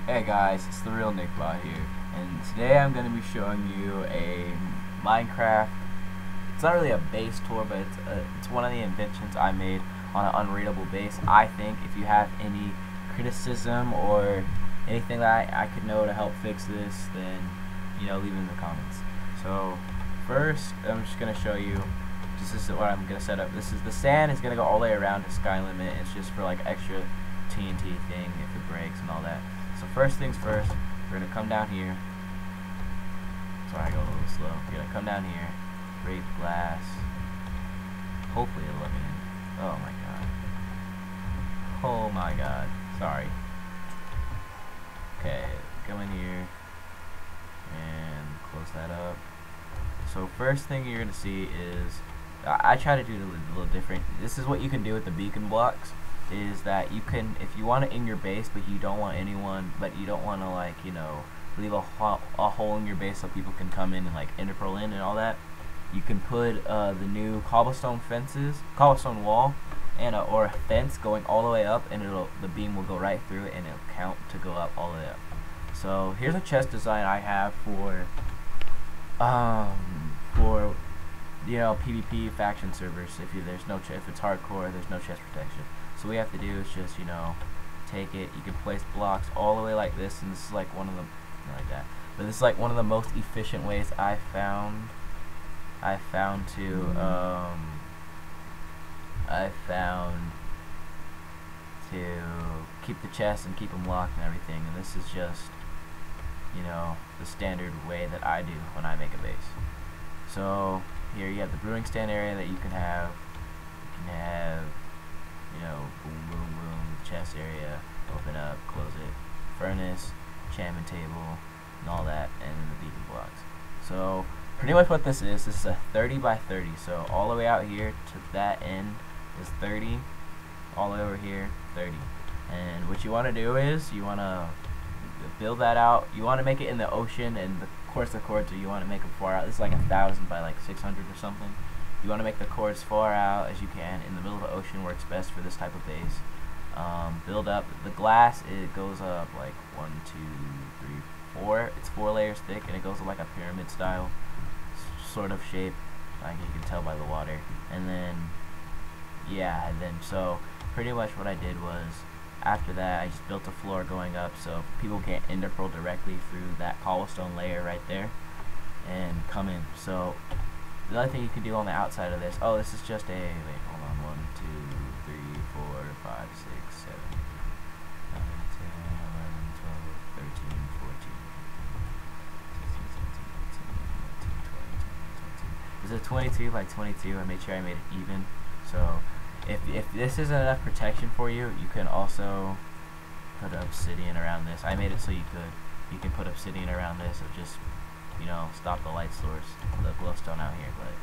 Hey guys, it's the real NickBot here, and today I'm going to be showing you a Minecraft. It's not really a base tour, but it's one of the inventions I made on an unraidable base. I think if you have any criticism or anything that I could know to help fix this, then leave it in the comments. So first, I'm just going to show you. This is what I'm going to set up. The sand is going to go all the way around to sky limit. It's just for like extra TNT thing if it breaks and all that. So first things first, we're going to come down here. Sorry, I go a little slow. We're going to come down here, break glass. Hopefully it'll let me in. Oh my god. Oh my god. Sorry. Okay, come in here and close that up. So first thing you're going to see is, I try to do it a little different. This is what you can do with the beacon blocks. Is that you can, if you want it in your base, but you don't want anyone, but you don't want to like leave a hole in your base so people can come in and like interpol in and all that. You can put the new cobblestone wall, and or a fence going all the way up, and the beam will go right through it, and it'll count to go up all the way up. So here's a chest design I have for PvP faction servers. If it's hardcore, there's no chest protection. So what we have to do is just, take it. You can place blocks all the way like this, and this is like one of the, like that. But this is like one of the most efficient ways I found to keep the chests and keep them locked and everything. And this is just, the standard way that I do when I make a base. So here you have the brewing stand area that you can have. Boom, boom, boom, chest area, open up, close it, furnace, enchantment table, and all that, and then the beacon blocks. So pretty much what this is a 30 by 30. So all the way out here to that end is 30, all the way over here 30. And what you want to do is you want to build that out. You want to make it in the ocean, and the course of cords, or you want to make them far out. This is like 1,000 by like 600 or something. You want to make the cords far out as you can. In the middle of the ocean works best for this type of base. Build up the glass. It goes up like 1, 2, 3, 4. It's 4 layers thick, and it goes up like a pyramid style sort of shape, like you can tell by the water. And then so pretty much what I did was, after that, I just built a floor going up so people can't interpol directly through that cobblestone layer right there and come in. So the other thing you can do on the outside of this, this is just a, wait, hold on, 1, 2, 3, 4, 5, 6, 7, 8, 9, 10, 11, 12, 13, 14, 16, 17, 18, 19, 20, 21, 22. This is 22 by 22. I made sure I made it even. So if this isn't enough protection for you, you can also put obsidian around this. I made it so you can put obsidian around this, or just stop the light source, the glowstone out here. But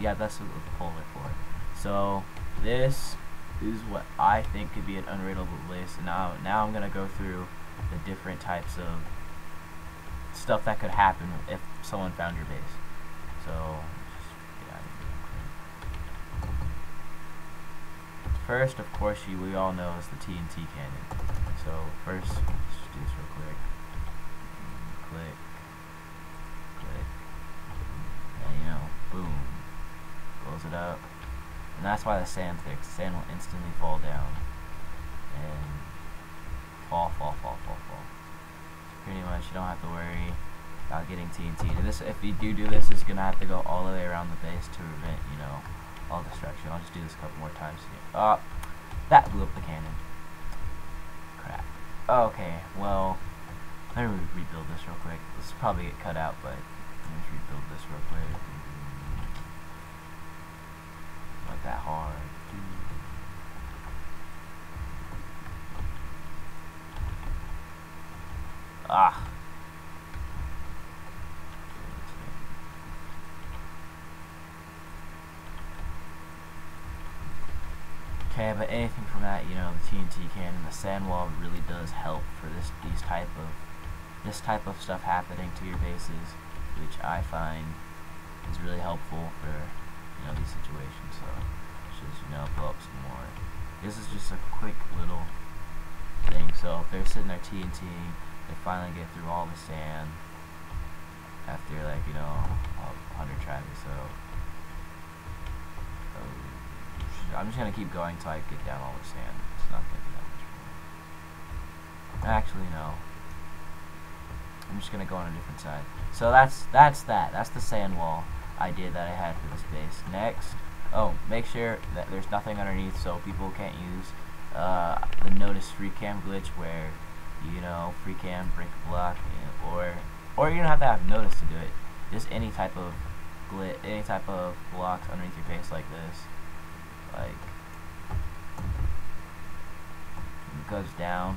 yeah, that's what the polar for. So this is what I think could be an unraidable base. And now I'm gonna go through the different types of stuff that could happen if someone found your base. So just get out of here. First, of course, we all know is the TNT cannon. So first, let's just do this real quick. Click. And boom, close it up. And that's why the sand's there, 'cause the sand will instantly fall down and fall. Pretty much, you don't have to worry about getting TNT. If you do this, it's gonna have to go all the way around the base to prevent all destruction. I'll just do this a couple more times here. That blew up the cannon. Crap. Okay, well, let me rebuild this real quick. This will probably get cut out, but let's rebuild this real quick. Not that hard. Okay, but anything from that, the TNT cannon, the sand wall really does help for this type of stuff happening to your bases, which I find is really helpful for these situations. So let's just blow up some more. This is just a quick little thing. So if they're sitting there TNTing, they finally get through all the sand after, like, you know, 100 tries or so. I'm just gonna keep going until I get down all the sand. It's not gonna be that much more. Actually, no. I'm just gonna go on a different side. So that's the sand wall idea that I had for this base. Next, make sure that there's nothing underneath so people can't use the notice free cam glitch where, you know, free cam, break a block, or you don't have to have notice to do it. Just any type of glitch, any type of blocks underneath your base like this. Like, it goes down.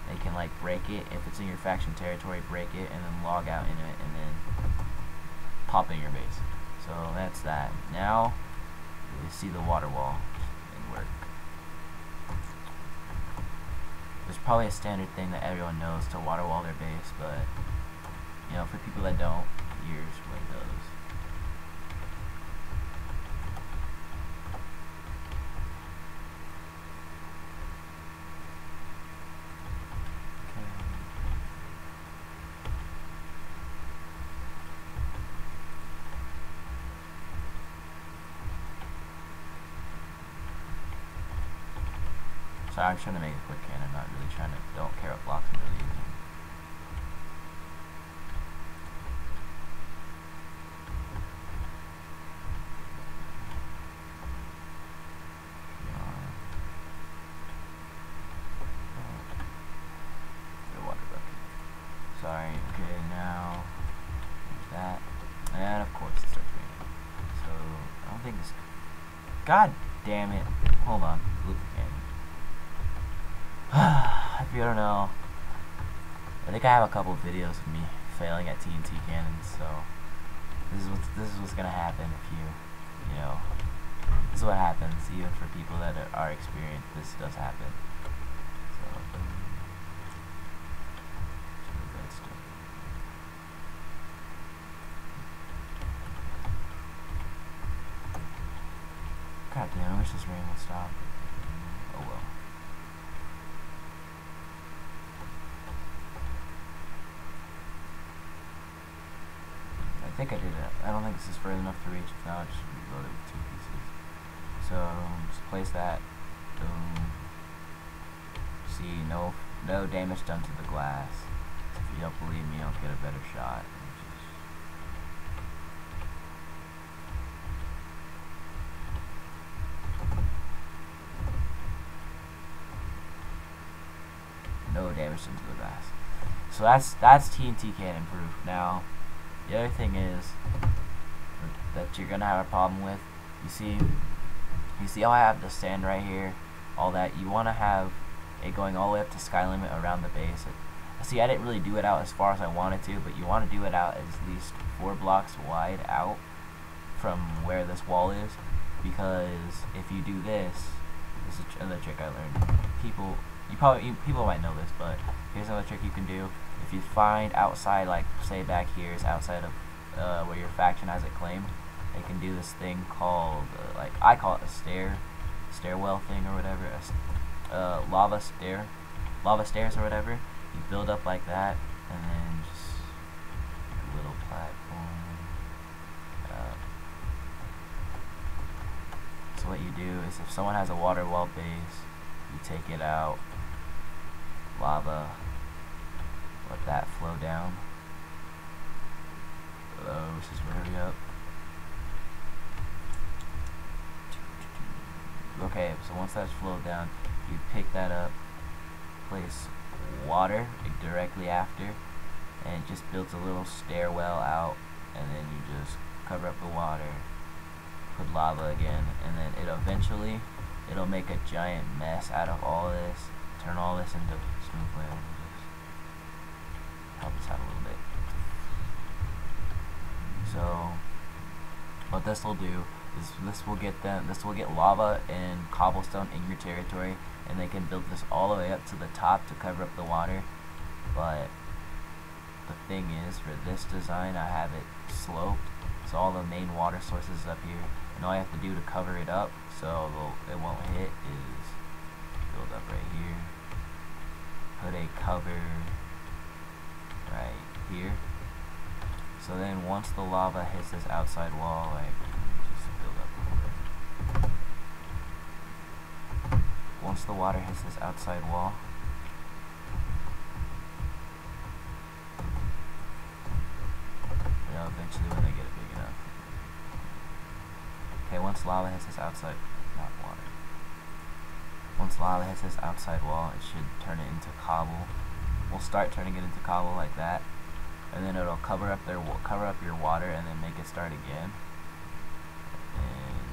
They can, like, break it if it's in your faction territory, break it, and then log out in it, and then pop in your base. So that's that. Now you see the water wall in work. There's probably a standard thing that everyone knows to water wall their base, but, you know, for people that don't, here's what it does. So I'm trying to make a quick cannon, not really trying to, don't care what blocks I'm really using. The water bucket. Sorry, okay, now, there's that. And of course it starts raining. So, I don't think this, god damn it, hold on, loop the cannon. If you don't know, I think I have a couple of videos of me failing at TNT cannons, so this is what's gonna happen if you know, this is what happens even for people that are experienced. This does happen. So, god damn, I wish this rain would stop. Oh well. I think I did it. I don't think this is further enough to reach. If not, I'll just reload it with 2 pieces. So just place that. Boom. See, no damage done to the glass. So if you don't believe me, I'll get a better shot. No damage done to the glass. So that's TNT cannon proof. Now, the other thing is that you're gonna have a problem with. You see how I have the sand right here, all that. You want to have it going all the way up to sky limit around the base. See, I didn't really do it out as far as I wanted to, but you want to do it out at least 4 blocks wide out from where this wall is, because if you do this is another trick I learned. People might know this, but here's another trick you can do. If you find outside, like say back here is outside of where your faction has it claimed, they can do this thing called like I call it a stairwell thing or whatever, lava stairs or whatever. You build up like that, and then just a little platform. So what you do is, if someone has a water wall base, you take it out, lava, let that flow down. Let's just hurry up. Okay, so once that's flowed down, you pick that up, place water directly after, and it just builds a little stairwell out, and then you just cover up the water, put lava again, and then it'll make a giant mess out of all this, turn all this into smooth land. Help us out a little bit. So what this will do is this will get lava and cobblestone in your territory, and they can build this all the way up to the top to cover up the water. But the thing is, for this design, I have it sloped, so all the main water sources up here, and all I have to do to cover it up so it won't hit is build up right here, put a cover thier. So then once the lava hits this outside wall, like, just build up a little bit. Once the water hits this outside wall, you know, eventually when they get it big enough. Okay, once lava hits this outside, not water. Once lava hits this outside wall, it should turn it into cobble. We'll start turning it into cobble like that, and then it'll cover up your water, and then make it start again. And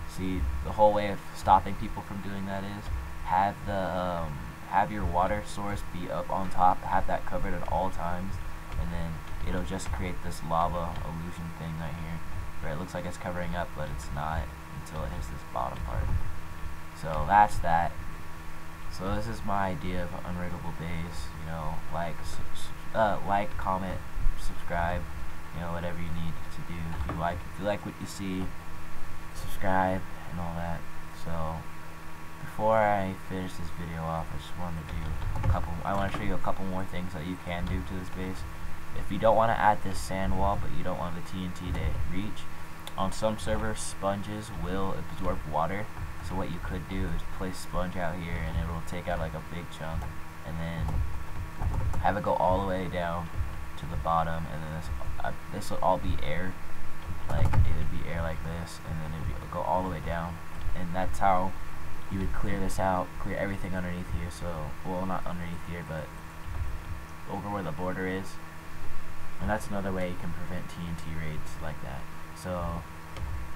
see, the whole way of stopping people from doing that is have your water source be up on top, have that covered at all times, and then it'll just create this lava illusion thing right here, where it looks like it's covering up, but it's not until it hits this bottom part. So that's that. So this is my idea of an unraidable base. You know, like, comment, subscribe. You know, whatever you need to do. If you like what you see, subscribe and all that. So before I finish this video off, I just wanted to do I want to show you a couple more things that you can do to this base. If you don't want to add this sand wall, but you don't want the TNT to reach, on some servers, sponges will absorb water. So what you could do is place sponge out here, and it will take out like a big chunk, and then have it go all the way down to the bottom, and then this will all be air. Like, it would be air like this, and then it would go all the way down, and that's how you would clear this out, clear everything underneath here. So, well, not underneath here, but over where the border is. And that's another way you can prevent TNT raids like that. So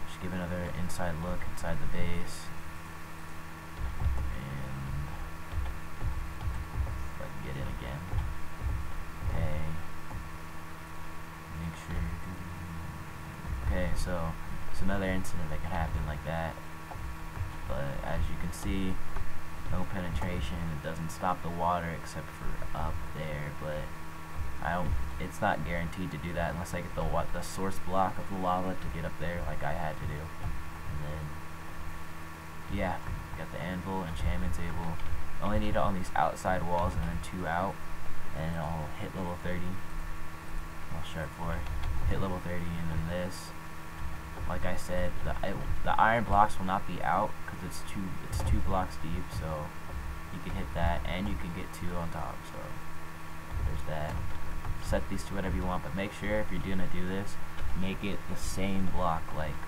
just give another inside look inside the base, and if I can get in again. Okay, make sure. Okay, so it's another incident that can happen like that, but as you can see, no penetration. It doesn't stop the water except for up there, but it's not guaranteed to do that unless I get the source block of the lava to get up there, like I had to do. And then, yeah, got the anvil, enchantment table. Only need it on these outside walls, and then 2 out, and I'll hit level 30. I'll start for hit level 30, and then this. Like I said, the iron blocks will not be out because it's 2 blocks deep, so you can hit that, and you can get 2 on top. So there's that. Set these to whatever you want, but make sure if you're gonna do this, make it the same block. Like,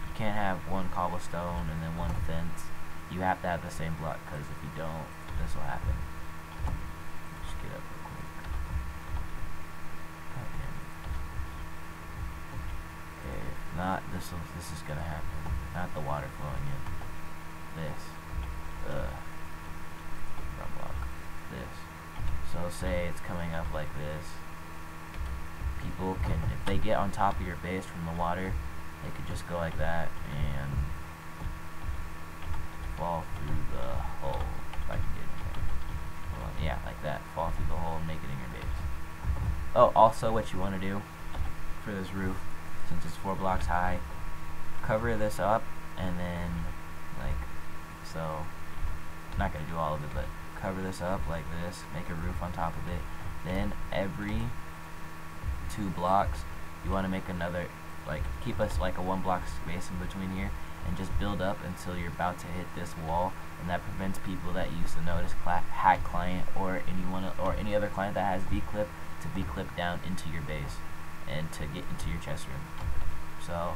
you can't have 1 cobblestone and then 1 fence. You have to have the same block, because if you don't, this will happen. Just get up real quick. God damn it. Okay, if not, this is gonna happen. Not the water flowing in. This. Wrong block. This. So say it's coming up like this. People can, if they get on top of your base from the water, they could just go like that and fall through the hole. If I can get in there. Well, yeah, like that. Fall through the hole and make it in your base. Oh, also what you want to do for this roof, since it's 4 blocks high, cover this up, and then, like, so, I'm not going to do all of it, but cover this up like this, make a roof on top of it. Then every 2 blocks you want to make another, like, keep us like a 1 block space in between here, and just build up until you're about to hit this wall, and that prevents people that use the notice hack client or any other client that has vclip to vclip down into your base and to get into your chest room. So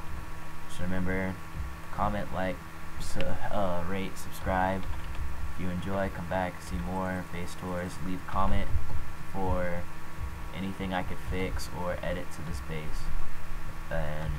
just remember, comment, like, rate, subscribe. If you enjoy, come back, see more base tours, leave a comment for anything I could fix or edit to this base. And